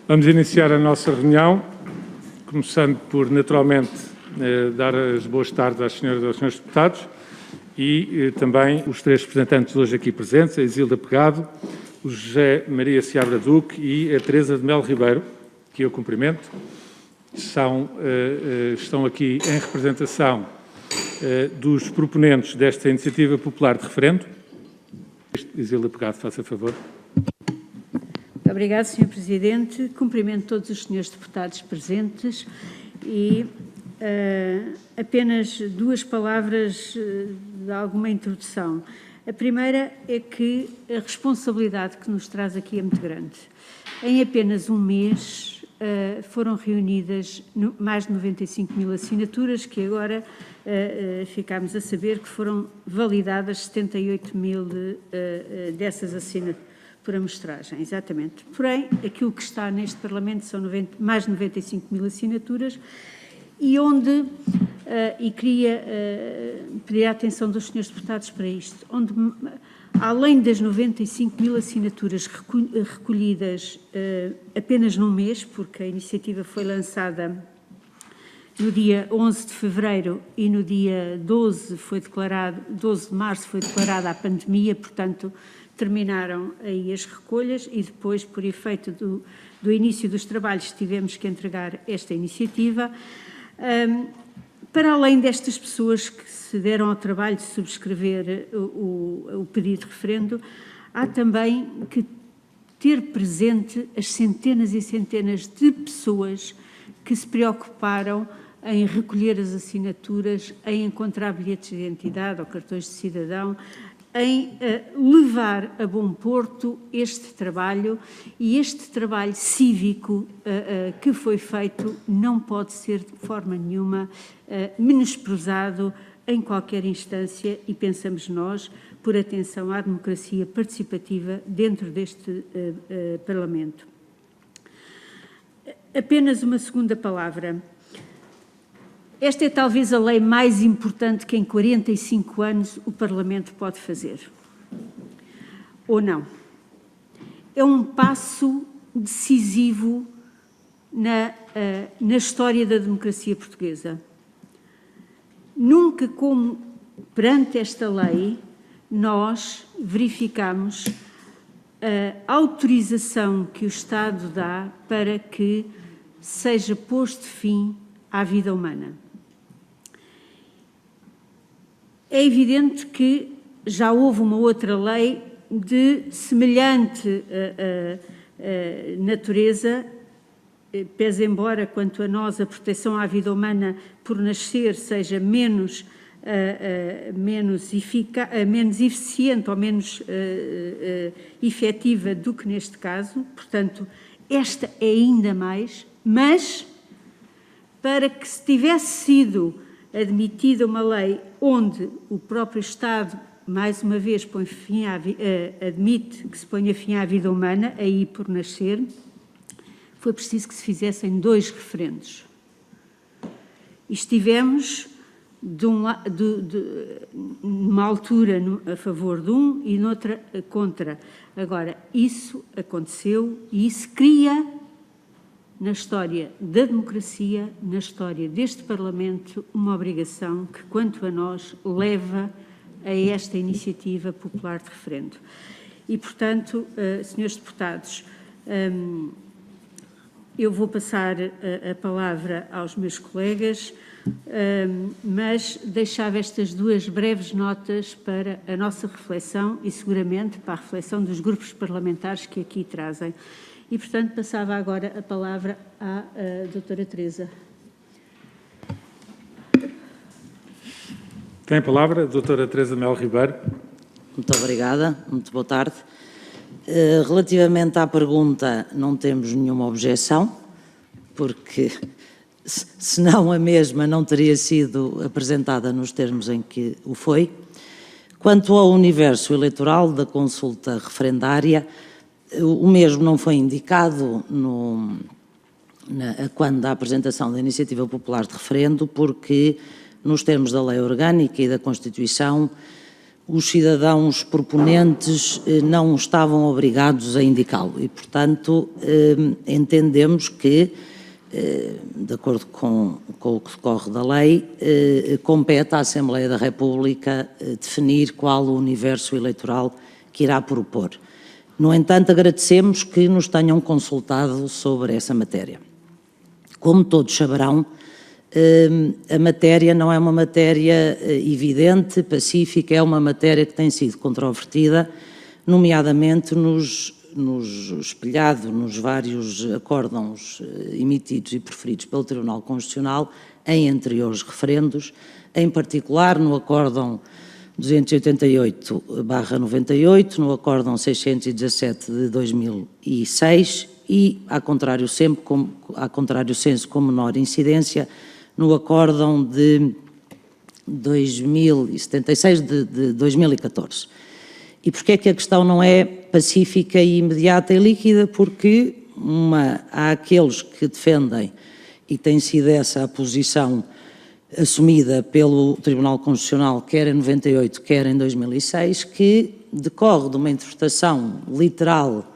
Vamos iniciar a nossa reunião, começando por, naturalmente, dar as boas tardes às senhoras e aos senhores deputados e também os três representantes hoje aqui presentes, a Isilda Pegado, o José Maria Seabra Duque e a Teresa de Melo Ribeiro, que eu cumprimento. Estão aqui em representação dos proponentes desta iniciativa popular de referendo. Isilda Pegado, faça favor. Muito obrigada, Sr. Presidente. Cumprimento todos os senhores deputados presentes e apenas duas palavras de alguma introdução. A primeira é que a responsabilidade que nos traz aqui é muito grande. Em apenas um mês foram reunidas mais de 95 mil assinaturas, que agora ficámos a saber que foram validadas 78 mil dessas assinaturas por amostragem, exatamente. Porém, aquilo que está neste Parlamento são mais de 95 mil assinaturas e onde, e queria pedir a atenção dos senhores deputados para isto, onde, além das 95 mil assinaturas recolhidas apenas num mês, porque a iniciativa foi lançada no dia 11 de fevereiro e no dia 12 de março foi declarada a pandemia, portanto, terminaram aí as recolhas e depois, por efeito do início dos trabalhos, tivemos que entregar esta iniciativa. Para além destas pessoas que se deram ao trabalho de subscrever o pedido de referendo, há também que ter presente as centenas e centenas de pessoas que se preocuparam em recolher as assinaturas, em encontrar bilhetes de identidade ou cartões de cidadão, em levar a bom porto este trabalho, e este trabalho cívico que foi feito não pode ser de forma nenhuma menosprezado em qualquer instância, e pensamos nós, por atenção à democracia participativa dentro deste Parlamento. Apenas uma segunda palavra. Esta é talvez a lei mais importante que em 45 anos o Parlamento pode fazer. Ou não? É um passo decisivo na história da democracia portuguesa. Nunca como perante esta lei nós verificamos a autorização que o Estado dá para que seja posto fim à vida humana. É evidente que já houve uma outra lei de semelhante natureza, pese embora, quanto a nós, a proteção à vida humana por nascer seja menos eficiente ou menos efetiva do que neste caso, portanto, esta é ainda mais, mas para que se tivesse sido admitida uma lei onde o próprio Estado, mais uma vez, admite que se ponha fim à vida humana, aí por nascer, foi preciso que se fizessem 2 referendos. E estivemos, numa altura a favor de um e noutra contra. Agora, isso aconteceu e isso cria, na história da democracia, na história deste Parlamento, uma obrigação que, quanto a nós, leva a esta iniciativa popular de referendo. E, portanto, senhores deputados, eu vou passar a palavra aos meus colegas, mas deixava estas 2 breves notas para a nossa reflexão e, seguramente, para a reflexão dos grupos parlamentares que aqui trazem. E, portanto, passava agora a palavra à doutora Teresa. Tem a palavra a doutora Teresa Melo Ribeiro. Muito obrigada, muito boa tarde. Relativamente à pergunta, não temos nenhuma objeção, porque senão a mesma não teria sido apresentada nos termos em que o foi. Quanto ao universo eleitoral da consulta referendária, o mesmo não foi indicado quando da apresentação da iniciativa popular de referendo, porque, nos termos da lei orgânica e da Constituição, os cidadãos proponentes não estavam obrigados a indicá-lo e, portanto, entendemos que, de acordo com o que decorre da lei, compete à Assembleia da República definir qual o universo eleitoral que irá propor. No entanto, agradecemos que nos tenham consultado sobre essa matéria. Como todos saberão, a matéria não é uma matéria evidente, pacífica, é uma matéria que tem sido controvertida, nomeadamente espelhado nos vários acórdãos emitidos e proferidos pelo Tribunal Constitucional em anteriores referendos, em particular no acórdão 288/98, no acórdão 617 de 2006 e, ao contrário senso com menor incidência, no acórdão de 2076 de 2014. E porquê é que a questão não é pacífica e imediata e líquida? Porque há aqueles que defendem, e tem sido essa a posição assumida pelo Tribunal Constitucional, quer em 98, quer em 2006, que decorre de uma interpretação literal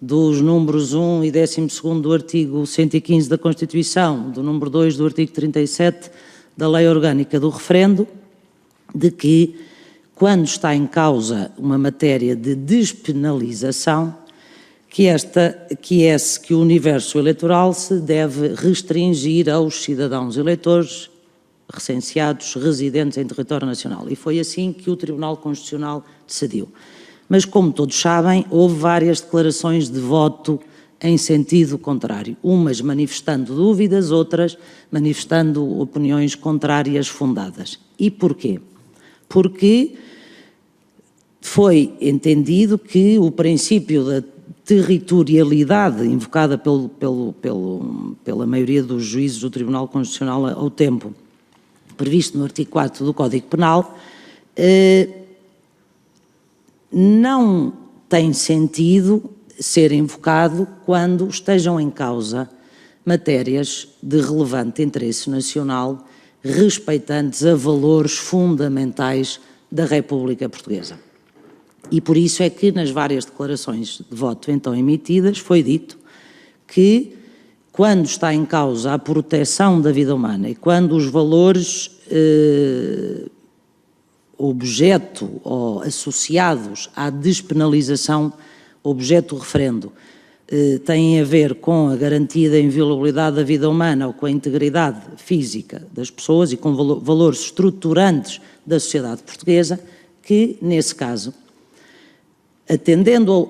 dos números 1 e 12º do artigo 115 da Constituição, do número 2 do artigo 37 da Lei Orgânica do Referendo, de que, quando está em causa uma matéria de despenalização, que o universo eleitoral se deve restringir aos cidadãos eleitores recenseados, residentes em território nacional. E foi assim que o Tribunal Constitucional decidiu. Mas, como todos sabem, houve várias declarações de voto em sentido contrário, umas manifestando dúvidas, outras manifestando opiniões contrárias fundadas. E porquê? Porque foi entendido que o princípio da territorialidade invocada pela maioria dos juízes do Tribunal Constitucional ao tempo, previsto no artigo 4 do Código Penal, não tem sentido ser invocado quando estejam em causa matérias de relevante interesse nacional respeitantes a valores fundamentais da República Portuguesa. E por isso é que nas várias declarações de voto então emitidas foi dito que, quando está em causa a proteção da vida humana e quando os valores objeto ou associados à despenalização, objeto do referendo, têm a ver com a garantia da inviolabilidade da vida humana ou com a integridade física das pessoas e com valores estruturantes da sociedade portuguesa, que, nesse caso, atendendo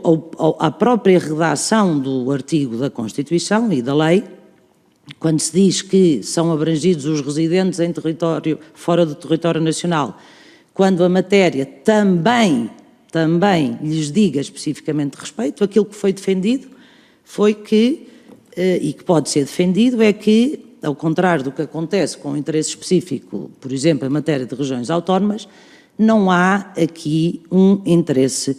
à própria redação do artigo da Constituição e da lei, quando se diz que são abrangidos os residentes em território fora do território nacional, quando a matéria também lhes diga especificamente respeito, aquilo que foi defendido foi que, e que pode ser defendido, é que, ao contrário do que acontece com o interesse específico, por exemplo, em matéria de regiões autónomas, não há aqui um interesse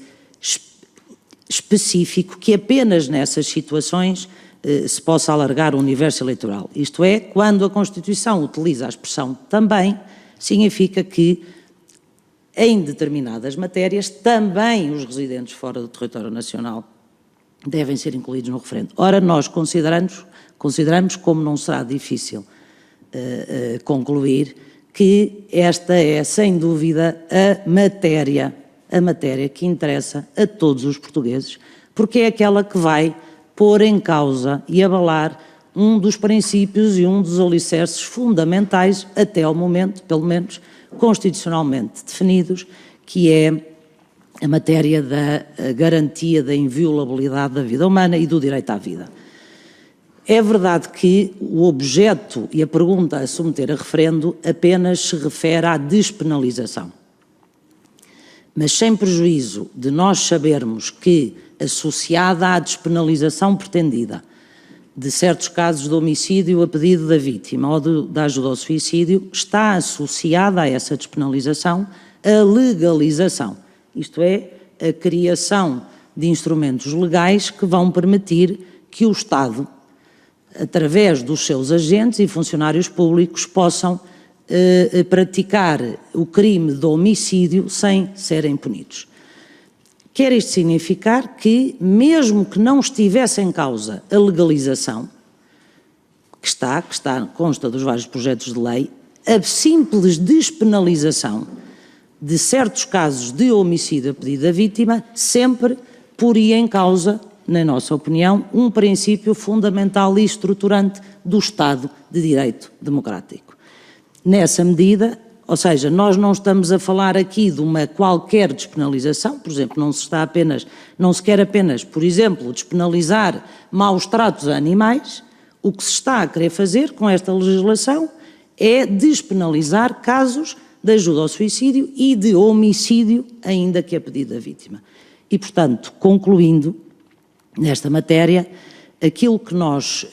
específico que apenas nessas situações se possa alargar o universo eleitoral. Isto é, quando a Constituição utiliza a expressão também, significa que em determinadas matérias também os residentes fora do território nacional devem ser incluídos no referendo. Ora, nós consideramos, como não será difícil concluir, que esta é, sem dúvida, a matéria que interessa a todos os portugueses, porque é aquela que vai pôr em causa e abalar um dos princípios e um dos alicerces fundamentais, até ao momento, pelo menos, constitucionalmente definidos, que é a matéria da garantia da inviolabilidade da vida humana e do direito à vida. É verdade que o objeto e a pergunta a submeter a referendo apenas se refere à despenalização. Mas sem prejuízo de nós sabermos que, associada à despenalização pretendida de certos casos de homicídio a pedido da vítima ou da ajuda ao suicídio, está associada a essa despenalização a legalização, isto é, a criação de instrumentos legais que vão permitir que o Estado, através dos seus agentes e funcionários públicos, possam praticar o crime de homicídio sem serem punidos. Quer isto significar que, mesmo que não estivesse em causa a legalização, consta dos vários projetos de lei, a simples despenalização de certos casos de homicídio a pedido da vítima sempre poria em causa, na nossa opinião, um princípio fundamental e estruturante do Estado de Direito Democrático. Nessa medida, ou seja, nós não estamos a falar aqui de uma qualquer despenalização, por exemplo, não se quer apenas, por exemplo, despenalizar maus tratos a animais. O que se está a querer fazer com esta legislação é despenalizar casos de ajuda ao suicídio e de homicídio, ainda que a pedido da vítima. E, portanto, concluindo nesta matéria, aquilo que nós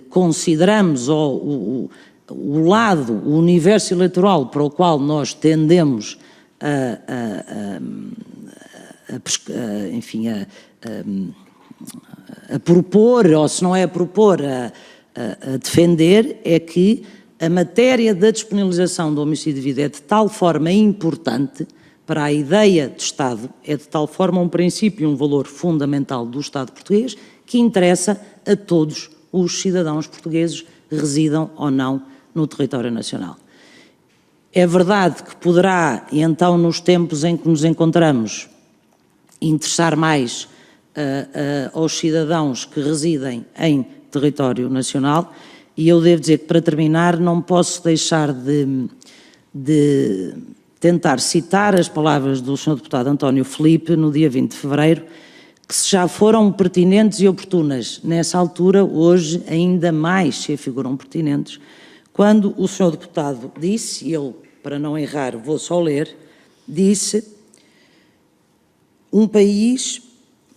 consideramos, ou o lado, o universo eleitoral para o qual nós tendemos a propor, ou se não é a propor, a defender, é que a matéria da despenalização do homicídio de vida é de tal forma importante para a ideia de Estado, é de tal forma um princípio e um valor fundamental do Estado português, que interessa a todos os cidadãos portugueses, residam ou não no território nacional. É verdade que poderá, e então nos tempos em que nos encontramos, interessar mais aos cidadãos que residem em território nacional, e eu devo dizer que, para terminar, não posso deixar de tentar citar as palavras do Sr. Deputado António Filipe, no dia 20 de fevereiro, que se já foram pertinentes e oportunas nessa altura, hoje ainda mais se afiguram pertinentes, quando o Sr. Deputado disse, e eu, para não errar, vou só ler, disse: um país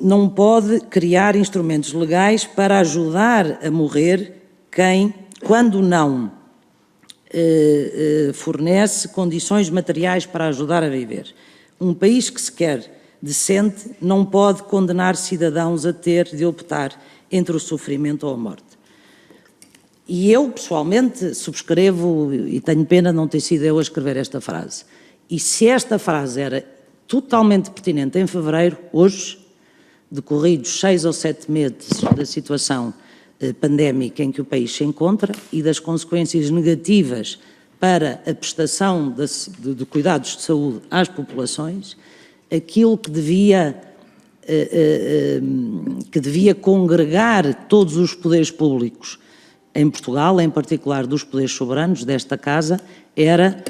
não pode criar instrumentos legais para ajudar a morrer quando não fornece condições materiais para ajudar a viver. Um país que se quer decente não pode condenar cidadãos a ter de optar entre o sofrimento ou a morte. E eu, pessoalmente, subscrevo, e tenho pena de não ter sido eu a escrever esta frase. E se esta frase era totalmente pertinente em fevereiro, hoje, decorridos 6 ou 7 meses da situação pandémica em que o país se encontra e das consequências negativas para a prestação de cuidados de saúde às populações, aquilo que devia congregar todos os poderes públicos em Portugal, em particular dos poderes soberanos desta Casa, era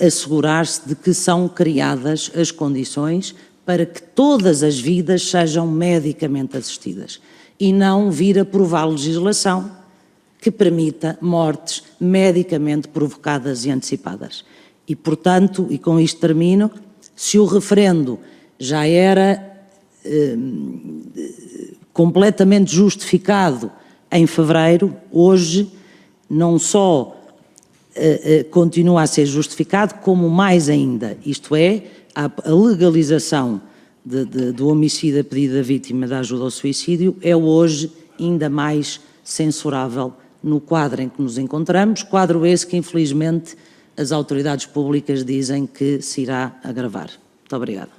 assegurar-se de que são criadas as condições para que todas as vidas sejam medicamente assistidas e não vir a aprovar legislação que permita mortes medicamente provocadas e antecipadas. E, portanto, e com isto termino, se o referendo já era completamente justificado em fevereiro, hoje não só continua a ser justificado, como mais ainda, isto é, a legalização do homicídio a pedido da vítima da ajuda ao suicídio é hoje ainda mais censurável no quadro em que nos encontramos, quadro esse que infelizmente as autoridades públicas dizem que se irá agravar. Muito obrigada.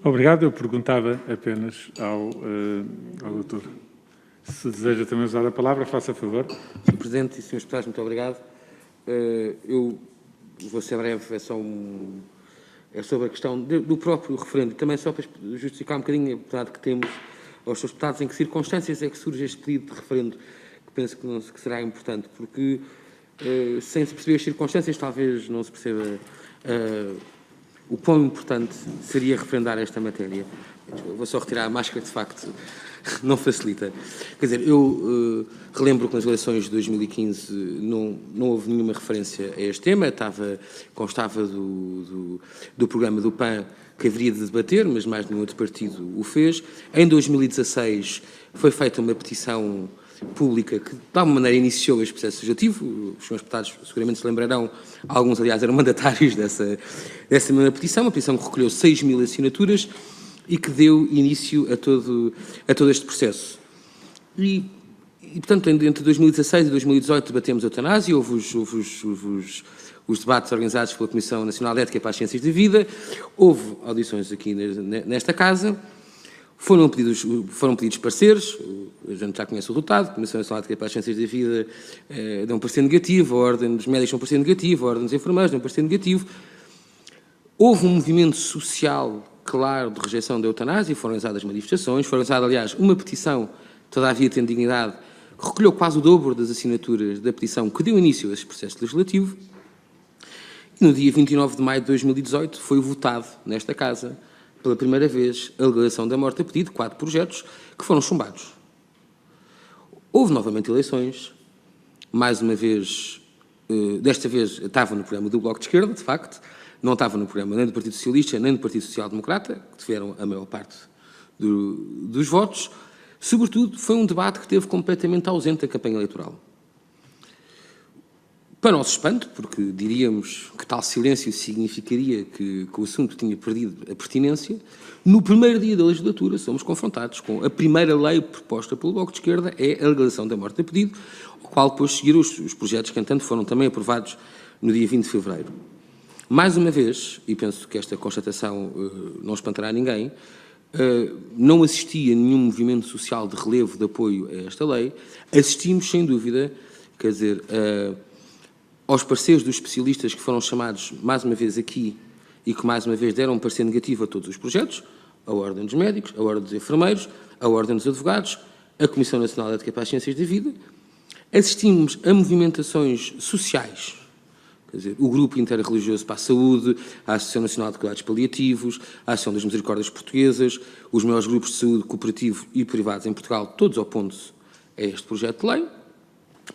Obrigado. Eu perguntava apenas ao doutor se deseja também usar a palavra, faça a favor. Sr. Presidente e Srs. Deputados, muito obrigado. Eu vou ser breve, é sobre a questão do próprio referendo, também só para justificar um bocadinho a oportunidade que temos aos Srs. Deputados, em que circunstâncias é que surge este pedido de referendo, que penso que será importante, porque sem se perceber as circunstâncias talvez não se perceba o quão importante seria referendar esta matéria. Eu vou só retirar a máscara, de facto, não facilita. Quer dizer, eu relembro que nas eleições de 2015 não houve nenhuma referência a este tema, constava do programa do PAN que haveria de debater, mas mais nenhum outro partido o fez. Em 2016 foi feita uma petição pública que, de alguma maneira, iniciou este processo legislativo. Os senhores deputados seguramente se lembrarão, alguns, aliás, eram mandatários dessa mesma petição, uma petição que recolheu 6.000 assinaturas e que deu início a todo este processo. E E, portanto, entre 2016 e 2018 debatemos a eutanásia, houve os debates organizados pela Comissão Nacional de Ética para as Ciências da Vida, houve audições aqui nesta Casa, foram pedidos pareceres, a gente já conhece o resultado, a Comissão Nacional de Ética para as Ciências da Vida deu um parecer negativo, a Ordem dos Médicos deu um parecer negativo, a Ordem dos Enfermeiros deu um parecer negativo. Houve um movimento social claro de rejeição da eutanásia, foram realizadas manifestações, foram realizada, aliás, uma petição, Todavia Tem Dignidade, que recolheu quase o dobro das assinaturas da petição que deu início a esse processo legislativo. E no dia 29 de maio de 2018 foi votado nesta Casa, pela primeira vez, a legalização da morte a pedido, 4 projetos, que foram chumbados. Houve novamente eleições, mais uma vez, desta vez estava no programa do Bloco de Esquerda, de facto, não estava no programa nem do Partido Socialista, nem do Partido Social Democrata, que tiveram a maior parte dos votos. Sobretudo, foi um debate que esteve completamente ausente da campanha eleitoral. Para nosso espanto, porque diríamos que tal silêncio significaria que o assunto tinha perdido a pertinência, no primeiro dia da legislatura somos confrontados com a primeira lei proposta pelo Bloco de Esquerda, é a legalização da morte a pedido, ao qual depois seguiram os projetos que, entanto, foram também aprovados no dia 20 de fevereiro. Mais uma vez, e penso que esta constatação não espantará ninguém, não assisti a nenhum movimento social de relevo de apoio a esta lei, assistimos, sem dúvida, quer dizer, aos pareceres dos especialistas que foram chamados mais uma vez aqui e que mais uma vez deram um parecer negativo a todos os projetos, a Ordem dos Médicos, a Ordem dos Enfermeiros, a Ordem dos Advogados, a Comissão Nacional de Ética para as Ciências da Vida. Assistimos a movimentações sociais, quer dizer, o Grupo Interreligioso para a Saúde, a Associação Nacional de Cuidados Paliativos, a Associação das Misericórdias Portuguesas, os maiores grupos de saúde cooperativo e privados em Portugal, todos opondo-se a este projeto de lei,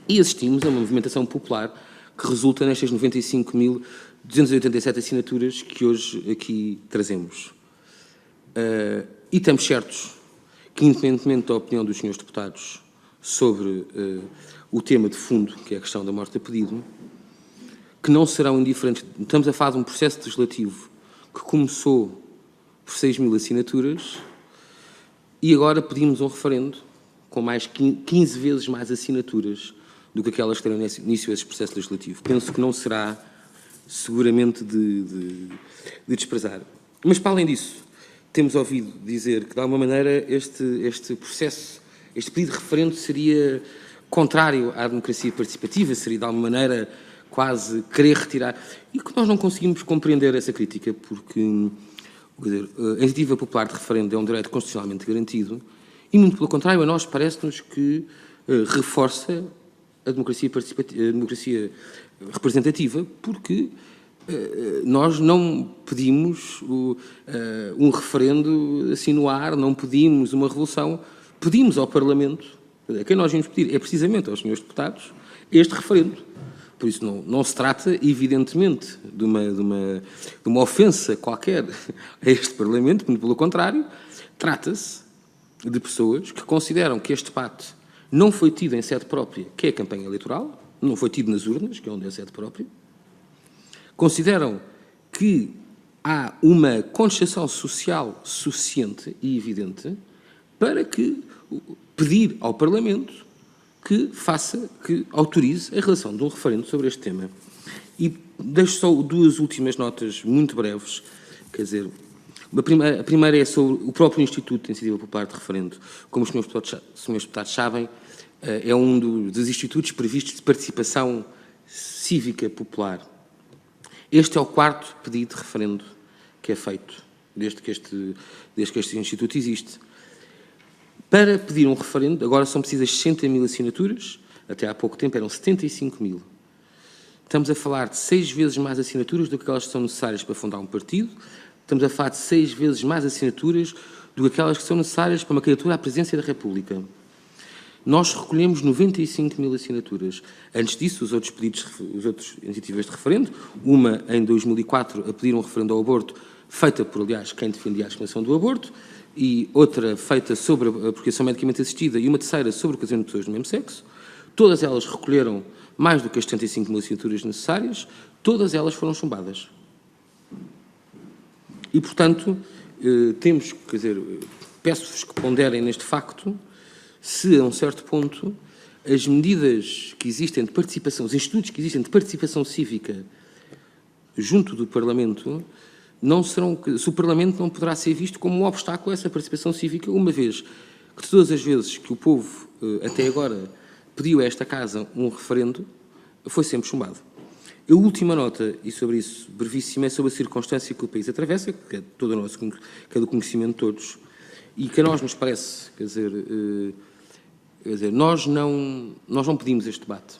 e assistimos a uma movimentação popular que resulta nestas 95.287 assinaturas que hoje aqui trazemos. E estamos certos que, independentemente da opinião dos senhores deputados sobre o tema de fundo, que é a questão da morte a pedido, que não serão indiferentes. Estamos a falar de um processo legislativo que começou por 6.000 assinaturas e agora pedimos um referendo com mais 15 vezes mais assinaturas do que aquelas que terão início a esse processo legislativo. Penso que não será seguramente de desprezar. Mas, para além disso, temos ouvido dizer que, de alguma maneira, este processo, este pedido de referendo seria contrário à democracia participativa, seria, de alguma maneira, quase querer retirar. E que nós não conseguimos compreender essa crítica, porque quer dizer, a iniciativa popular de referendo é um direito constitucionalmente garantido e, muito pelo contrário, a nós parece-nos que reforça a democracia participativa, a democracia representativa, porque nós não pedimos um referendo assim no ar, não pedimos uma revolução, pedimos ao Parlamento, a quem nós vimos pedir é precisamente aos senhores deputados, este referendo. Por isso não se trata, evidentemente, de uma ofensa qualquer a este Parlamento, muito pelo contrário, trata-se de pessoas que consideram que este debate não foi tido em sede própria, que é a campanha eleitoral, não foi tido nas urnas, que é onde é a sede própria, consideram que há uma contestação social suficiente e evidente para que pedir ao Parlamento que autorize a realização de um referendo sobre este tema. E deixo só 2 últimas notas muito breves, quer dizer, a primeira é sobre o próprio Instituto de Iniciativa Popular de Referendo. Como os senhores deputados sabem, é um dos institutos previstos de participação cívica popular. Este é o 4º pedido de referendo que é feito desde que este instituto existe. Para pedir um referendo, agora são precisas 60.000 assinaturas, até há pouco tempo eram 75.000. Estamos a falar de 6 vezes mais assinaturas do que aquelas que são necessárias para fundar um partido, estamos a falar de 6 vezes mais assinaturas do que aquelas que são necessárias para uma candidatura à presidência da República. Nós recolhemos 95.000 assinaturas. Antes disso, as outras iniciativas de referendo, uma em 2004 a pedir um referendo ao aborto, feita por, aliás, quem defendia a discriminação do aborto, e outra feita sobre a procriação medicamente assistida, e uma terceira sobre o casamento de pessoas do mesmo sexo. Todas elas recolheram mais do que as 75.000 assinaturas necessárias, todas elas foram chumbadas. E, portanto, peço-vos que ponderem neste facto se, a um certo ponto, as medidas que existem de participação, os institutos que existem de participação cívica junto do Parlamento, se o Parlamento não poderá ser visto como um obstáculo a essa participação cívica, uma vez que todas as vezes que o povo, até agora, pediu a esta Casa um referendo, foi sempre chumbado. A última nota, e sobre isso, brevíssima, é sobre a circunstância que o país atravessa, que é todo o nosso, que é do conhecimento de todos, e que a nós nos parece, quer dizer, nós não pedimos este debate.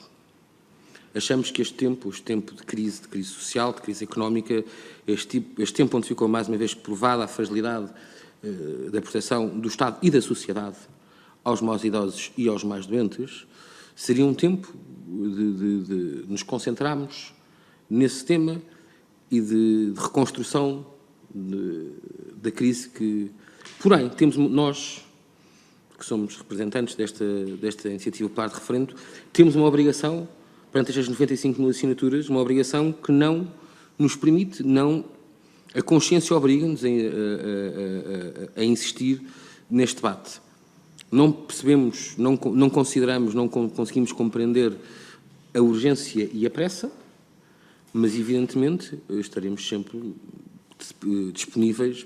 Achamos que este tempo de crise social, de crise económica, este tempo onde ficou mais uma vez provada a fragilidade da proteção do Estado e da sociedade aos mais idosos e aos mais doentes, seria um tempo de nos concentrarmos nesse tema e de reconstrução da crise que... Porém, temos nós, que somos representantes desta iniciativa popular de referendo, temos uma obrigação, perante estas 95 mil assinaturas, uma obrigação que não nos permite, a consciência obriga-nos a insistir neste debate. Não percebemos, não consideramos, não conseguimos compreender a urgência e a pressa, mas, evidentemente, estaremos sempre disponíveis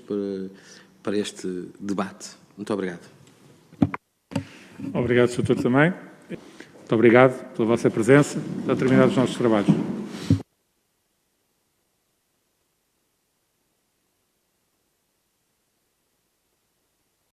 para este debate. Muito obrigado. Obrigado, Sr. Doutor, também. Muito obrigado pela vossa presença. Estão terminados os nossos trabalhos.